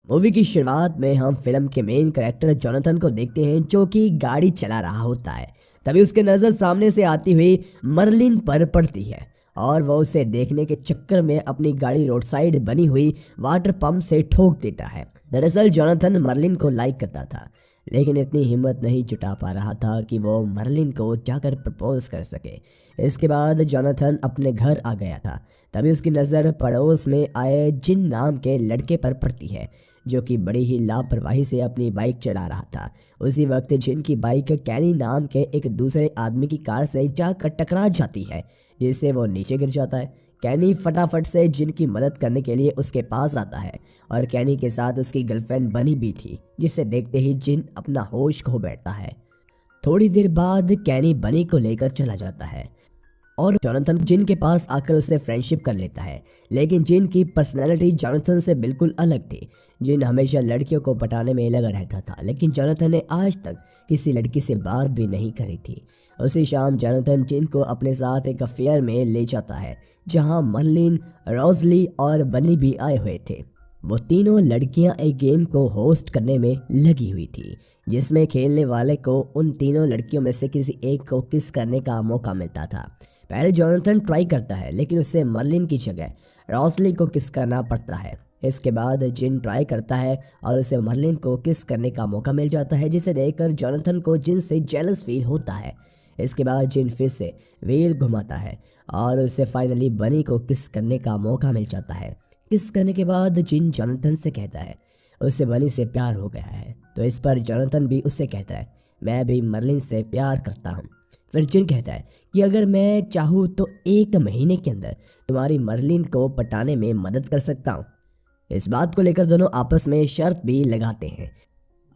Movie की शुरुआत में हम फिल्म के मेन कैरेक्टर जोनाथन को देखते हैं जो कि गाड़ी चला रहा होता है। तभी उसके नज़र सामने से आती हुई मर्लिन पर पड़ती है और वह उसे देखने के चक्कर में अपनी गाड़ी रोड साइड बनी हुई वाटर पंप से ठोक देता है। दरअसल जोनाथन मर्लिन को लाइक करता था, लेकिन इतनी हिम्मत नहीं जुटा पा रहा था कि वो मर्लिन को जाकर प्रपोज कर सके। इसके बाद जोनाथन अपने घर आ गया था। तभी उसकी नज़र पड़ोस में आए जिन नाम के लड़के पर पड़ती है जो कि बड़ी ही लापरवाही से अपनी बाइक चला रहा था। उसी वक्त जिन की बाइक कैनी नाम के एक दूसरे आदमी की कार से जाकर टकरा जाती है, जिससे वो नीचे गिर जाता है। कैनी फटाफट से जिन की मदद करने के लिए उसके पास आता है और कैनी के साथ उसकी गर्लफ्रेंड बनी भी थी, जिसे देखते ही जिन अपना होश खो बैठता है। थोड़ी देर बाद कैनी बनी को लेकर चला जाता है और जोनाथन जिन के पास आकर उससे फ्रेंडशिप कर लेता है। लेकिन जिन की पर्सनैलिटी जोनाथन से बिल्कुल अलग थी। जिन हमेशा लड़कियों को पटाने में लगा रहता था, लेकिन जोनाथन ने आज तक किसी लड़की से बात भी नहीं करी थी। उसी शाम जोनाथन जिन को अपने साथ एक अफेयर में ले जाता है जहां मर्लिन, रोजली और बनी भी आए हुए थे। वो तीनों लड़कियां एक गेम को होस्ट करने में लगी हुई थी, जिसमें खेलने वाले को उन तीनों लड़कियों में से किसी एक को किस करने का मौका मिलता था। पहले जोनाथन ट्राई करता है, लेकिन उससे मर्लिन की जगह रोजली को किस करना पड़ता है। इसके बाद जिन ट्राई करता है और उसे मर्लिन को किस करने का मौका मिल जाता है, जिसे देखकर जोनाथन को जिन से जेलस फील होता है। इसके बाद जिन फिर से व्हील घुमाता है और उसे फाइनली बनी को किस करने का मौका मिल जाता है। किस करने के बाद जिन जोनाथन से कहता है उससे बनी से प्यार हो गया है, तो इस पर जोनाथन भी उससे कहता है मैं भी मर्लिन से प्यार करता हूँ। फिर जिन कहता है कि अगर मैं चाहूँ तो 1 महीने के अंदर तुम्हारी मर्लिन को पटाने में मदद कर सकता हूँ। इस बात को लेकर दोनों आपस में शर्त भी लगाते हैं।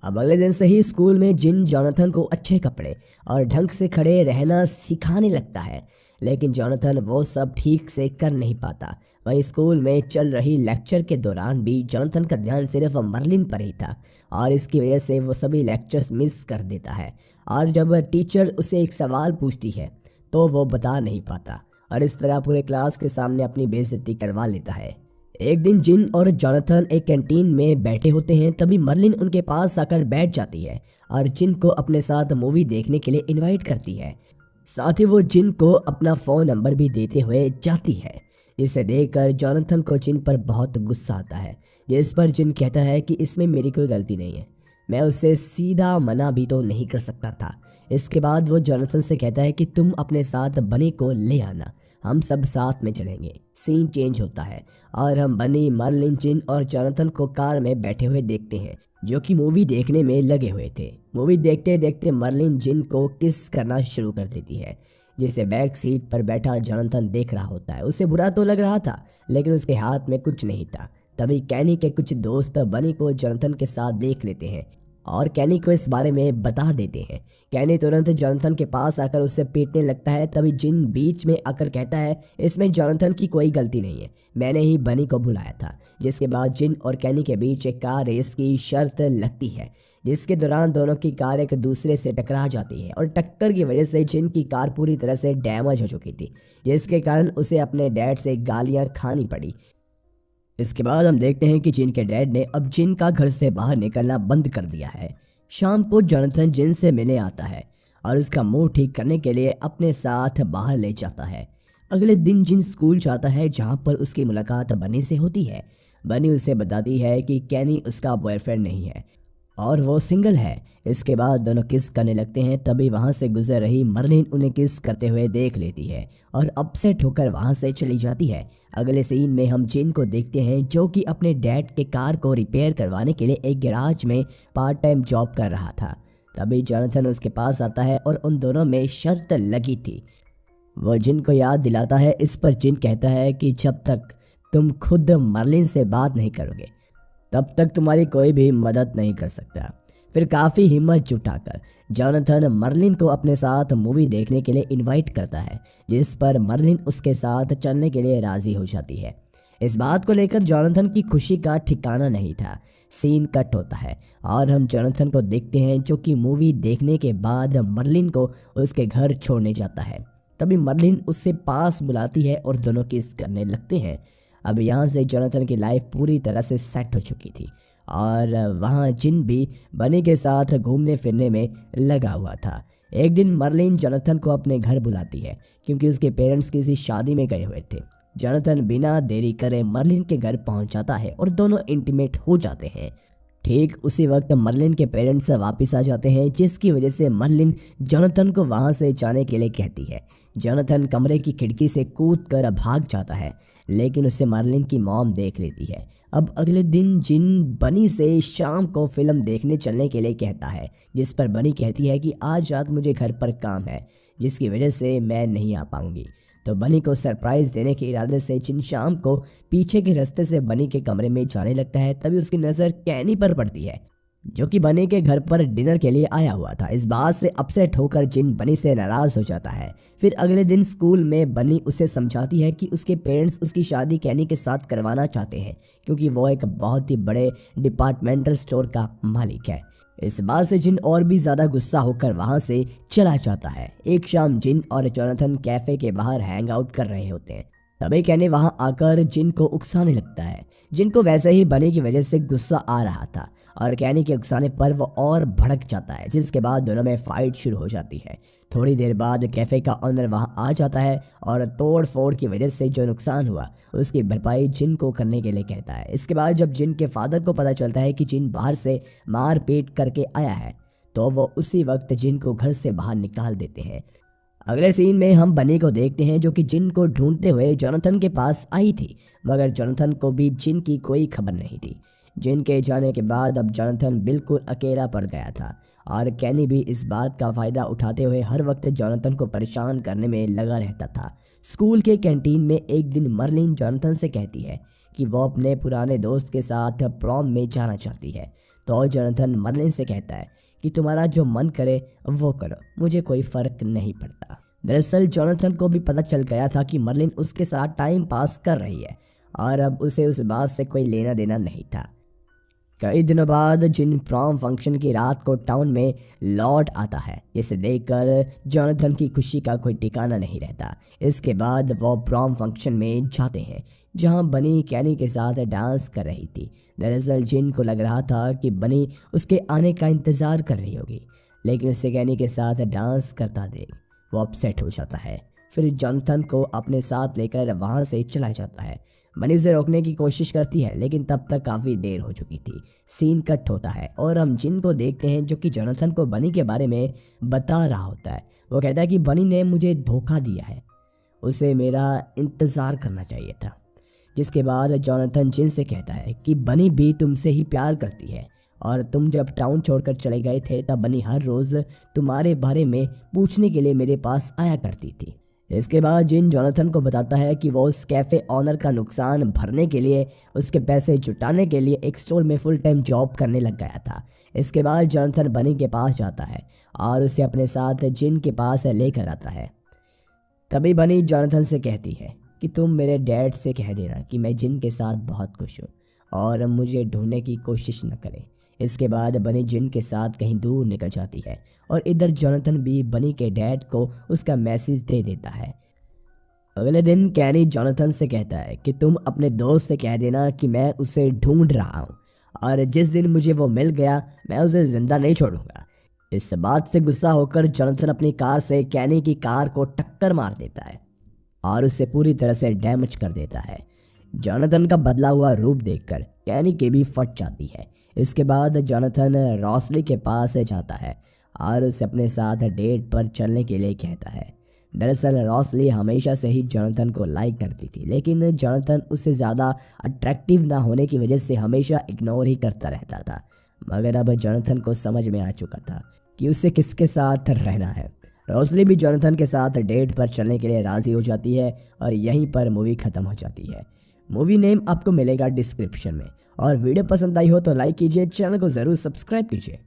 अब अगले दिन से ही स्कूल में जिन जोनाथन को अच्छे कपड़े और ढंग से खड़े रहना सिखाने लगता है, लेकिन जोनाथन वो सब ठीक से कर नहीं पाता। वहीं स्कूल में चल रही लेक्चर के दौरान भी जोनाथन का ध्यान सिर्फ मर्लिन पर ही था और इसकी वजह से वो सभी लेक्चर्स मिस कर देता है। और जब टीचर उसे एक सवाल पूछती है तो वो बता नहीं पाता और इस तरह पूरे क्लास के सामने अपनी बेइज्जती करवा लेता है। एक दिन जिन और जोनाथन एक कैंटीन में बैठे होते हैं, तभी मर्लिन उनके पास आकर बैठ जाती है और जिन को अपने साथ मूवी देखने के लिए इनवाइट करती है। साथ ही वो जिन को अपना फ़ोन नंबर भी देते हुए जाती है, जिसे देखकर जोनाथन को जिन पर बहुत गुस्सा आता है। जिस पर जिन कहता है कि इसमें मेरी कोई गलती नहीं है, मैं उसे सीधा मना भी तो नहीं कर सकता था। इसके बाद वो जोनाथन से कहता है कि तुम अपने साथ बनी को ले आना, हम सब साथ में चलेंगे। सीन चेंज होता है और हम बनी, मर्लिन, जिन और जोनाथन को कार में बैठे हुए देखते हैं जो कि मूवी देखने में लगे हुए थे। मूवी देखते देखते मर्लिन जिन को किस करना शुरू कर देती है, जिसे बैक सीट पर बैठा जोनाथन देख रहा होता है। उसे बुरा तो लग रहा था, लेकिन उसके हाथ में कुछ नहीं था। तभी कैनी के कुछ दोस्त बनी को जोनाथन के साथ देख लेते हैं और कैनी को इस बारे में बता देते हैं। कैनी तुरंत जोनाथन के पास आकर उससे पीटने लगता है। तभी जिन बीच में आकर कहता है इसमें जोनाथन की कोई गलती नहीं है, मैंने ही बनी को बुलाया था। जिसके बाद जिन और कैनी के बीच एक कार रेस की शर्त लगती है, जिसके दौरान दोनों की कार एक दूसरे से टकरा जाती है और टक्कर की वजह से जिन की कार पूरी तरह से डैमेज हो चुकी थी, जिसके कारण उसे अपने डैड से गालियां खानी पड़ी। इसके बाद हम देखते हैं कि जिन के डैड ने अब जिन का घर से बाहर निकलना बंद कर दिया है। शाम को जोनाथन जिन से मिलने आता है और उसका मूड ठीक करने के लिए अपने साथ बाहर ले जाता है। अगले दिन जिन स्कूल जाता है जहां पर उसकी मुलाकात बनी से होती है। बनी उसे बताती है कि कैनी उसका बॉयफ्रेंड नहीं है और वो सिंगल है। इसके बाद दोनों किस करने लगते हैं। तभी वहां से गुजर रही मर्लिन उन्हें किस करते हुए देख लेती है और अपसेट होकर वहां से चली जाती है। अगले सीन में हम जिन को देखते हैं जो कि अपने डैड के कार को रिपेयर करवाने के लिए एक गैराज में पार्ट टाइम जॉब कर रहा था। तभी जोनाथन उसके पास आता है और उन दोनों में शर्त लगी थी। वो जिन को याद दिलाता है। इस पर जिन कहता है कि जब तक तुम खुद मर्लिन से बात नहीं करोगे तब तक तुम्हारी कोई भी मदद नहीं कर सकता। फिर काफ़ी हिम्मत जुटाकर जोनाथन मर्लिन को अपने साथ मूवी देखने के लिए इनवाइट करता है, जिस पर मर्लिन उसके साथ चलने के लिए राज़ी हो जाती है। इस बात को लेकर जोनाथन की खुशी का ठिकाना नहीं था। सीन कट होता है और हम जोनाथन को देखते हैं जो कि मूवी देखने के बाद मर्लिन को उसके घर छोड़ने जाता है। तभी मर्लिन उससे पास बुलाती है और दोनों किस करने लगते हैं। अब यहाँ से जोनाथन की लाइफ पूरी तरह से सेट हो चुकी थी और वहाँ जिन भी बनी के साथ घूमने फिरने में लगा हुआ था। एक दिन मर्लिन जोनाथन को अपने घर बुलाती है क्योंकि उसके पेरेंट्स किसी शादी में गए हुए थे। जोनाथन बिना देरी करे मर्लिन के घर पहुंच जाता है और दोनों इंटीमेट हो जाते हैं। ठीक उसी वक्त मर्लिन के पेरेंट्स वापस आ जाते हैं, जिसकी वजह से मर्लिन जोनाथन को वहां से जाने के लिए कहती है। जोनाथन कमरे की खिड़की से कूद कर भाग जाता है, लेकिन उसे मर्लिन की मॉम देख लेती है। अब अगले दिन जिन बनी से शाम को फिल्म देखने चलने के लिए कहता है, जिस पर बनी कहती है कि आज रात मुझे घर पर काम है, जिसकी वजह से मैं नहीं आ पाऊंगी। तो बनी को सरप्राइज देने के इरादे से जिन शाम को पीछे के रास्ते से बनी के कमरे में जाने लगता है। तभी उसकी नज़र कैनी पर पड़ती है, जो कि बनी के घर पर डिनर के लिए आया हुआ था। इस बात से अपसेट होकर जिन बनी से नाराज हो जाता है। फिर अगले दिन स्कूल में बनी उसे समझाती है कि उसके पेरेंट्स उसकी शादी कैनी के साथ करवाना चाहते हैं, क्योंकि वो एक बहुत ही बड़े डिपार्टमेंटल स्टोर का मालिक है। इस बात से जिन और भी ज़्यादा गुस्सा होकर वहाँ से चला जाता है। एक शाम जिन और जोनाथन कैफ़े के बाहर हैंग आउट कर रहे होते हैं। तभी कैनी वहाँ आकर जिन को उकसाने लगता है। जिन को वैसे ही बनी की वजह से गुस्सा आ रहा था और कैनी के उकसाने पर वो और भड़क जाता है, जिसके बाद दोनों में फाइट शुरू हो जाती है। थोड़ी देर बाद कैफ़े का ऑनर वहाँ आ जाता है और तोड़ फोड़ की वजह से जो नुकसान हुआ उसकी भरपाई जिन को करने के लिए कहता है। इसके बाद जब जिन के फादर को पता चलता है कि जिन बाहर से मार पीट करके आया है, तो वो उसी वक्त जिन को घर से बाहर निकाल देते हैं। अगले सीन में हम बनी को देखते हैं, जो कि जिन को ढूंढते हुए जोनाथन के पास आई थी, मगर जोनाथन को भी जिन की कोई खबर नहीं थी। जिन के जाने के बाद अब जोनाथन बिल्कुल अकेला पड़ गया था और कैनी भी इस बात का फ़ायदा उठाते हुए हर वक्त जोनाथन को परेशान करने में लगा रहता था। स्कूल के कैंटीन में एक दिन मर्लिन जोनाथन से कहती है कि वो अपने पुराने दोस्त के साथ प्रॉम में जाना चाहती है। तो जोनाथन मर्लिन से कहता है कि तुम्हारा जो मन करे वो करो, मुझे कोई फ़र्क नहीं पड़ता। दरअसल जोनाथन को भी पता चल गया था कि मर्लिन उसके साथ टाइम पास कर रही है और अब उसे उस बात से कोई लेना देना नहीं था। कई दिनों बाद जिन प्रॉम फंक्शन की रात को टाउन में लौट आता है, जिसे देखकर जोनाथन की खुशी का कोई ठिकाना नहीं रहता। इसके बाद वो प्रॉम फंक्शन में जाते हैं, जहां बनी कैनी के साथ डांस कर रही थी। दरअसल जिन को लग रहा था कि बनी उसके आने का इंतज़ार कर रही होगी, लेकिन उसे कैनी के साथ डांस करता देख वो अपसेट हो जाता है। फिर जोनाथन को अपने साथ लेकर वहाँ से चला जाता है। बनी उसे रोकने की कोशिश करती है, लेकिन तब तक काफ़ी देर हो चुकी थी। सीन कट होता है और हम जिन को देखते हैं, जो कि जोनाथन को बनी के बारे में बता रहा होता है। वो कहता है कि बनी ने मुझे धोखा दिया है, उसे मेरा इंतज़ार करना चाहिए था। जिसके बाद जोनाथन जिन से कहता है कि बनी भी तुमसे ही प्यार करती है और तुम जब टाउन छोड़कर चले गए थे तब बनी हर रोज़ तुम्हारे बारे में पूछने के लिए मेरे पास आया करती थी। इसके बाद जिन जोनाथन को बताता है कि वो उस कैफ़े ऑनर का नुकसान भरने के लिए, उसके पैसे जुटाने के लिए एक स्टोर में फुल टाइम जॉब करने लग गया था। इसके बाद जोनाथन बनी के पास जाता है और उसे अपने साथ जिन के पास लेकर आता है। तभी बनी जोनाथन से कहती है कि तुम मेरे डैड से कह देना कि मैं जिन के साथ बहुत खुश हूँ और मुझे ढूंढने की कोशिश न करें। इसके बाद बनी जिन के साथ कहीं दूर निकल जाती है और इधर जोनाथन भी बनी के डैड को उसका मैसेज दे देता है। अगले दिन कैनी जोनाथन से कहता है कि तुम अपने दोस्त से कह देना कि मैं उसे ढूंढ रहा हूँ और जिस दिन मुझे वो मिल गया मैं उसे जिंदा नहीं छोड़ूंगा। इस बात से गुस्सा होकर जोनाथन अपनी कार से कैनी की कार को टक्कर मार देता है और उसे पूरी तरह से डैमेज कर देता है। जोनाथन का बदला हुआ रूप देखकर कैनी की भी फट जाती है। इसके बाद जोनाथन रॉसली के पास जाता है और उसे अपने साथ डेट पर चलने के लिए कहता है। दरअसल रॉसली हमेशा से ही जोनाथन को लाइक करती थी, लेकिन जोनाथन उससे ज़्यादा अट्रैक्टिव ना होने की वजह से हमेशा इग्नोर ही करता रहता था। मगर अब जोनाथन को समझ में आ चुका था कि उसे किसके साथ रहना है। रॉसली भी जोनाथन के साथ डेट पर चलने के लिए राज़ी हो जाती है और यहीं पर मूवी ख़त्म हो जाती है। मूवी नेम आपको मिलेगा डिस्क्रिप्शन में और वीडियो पसंद आई हो तो लाइक कीजिए, चैनल को ज़रूर सब्सक्राइब कीजिए।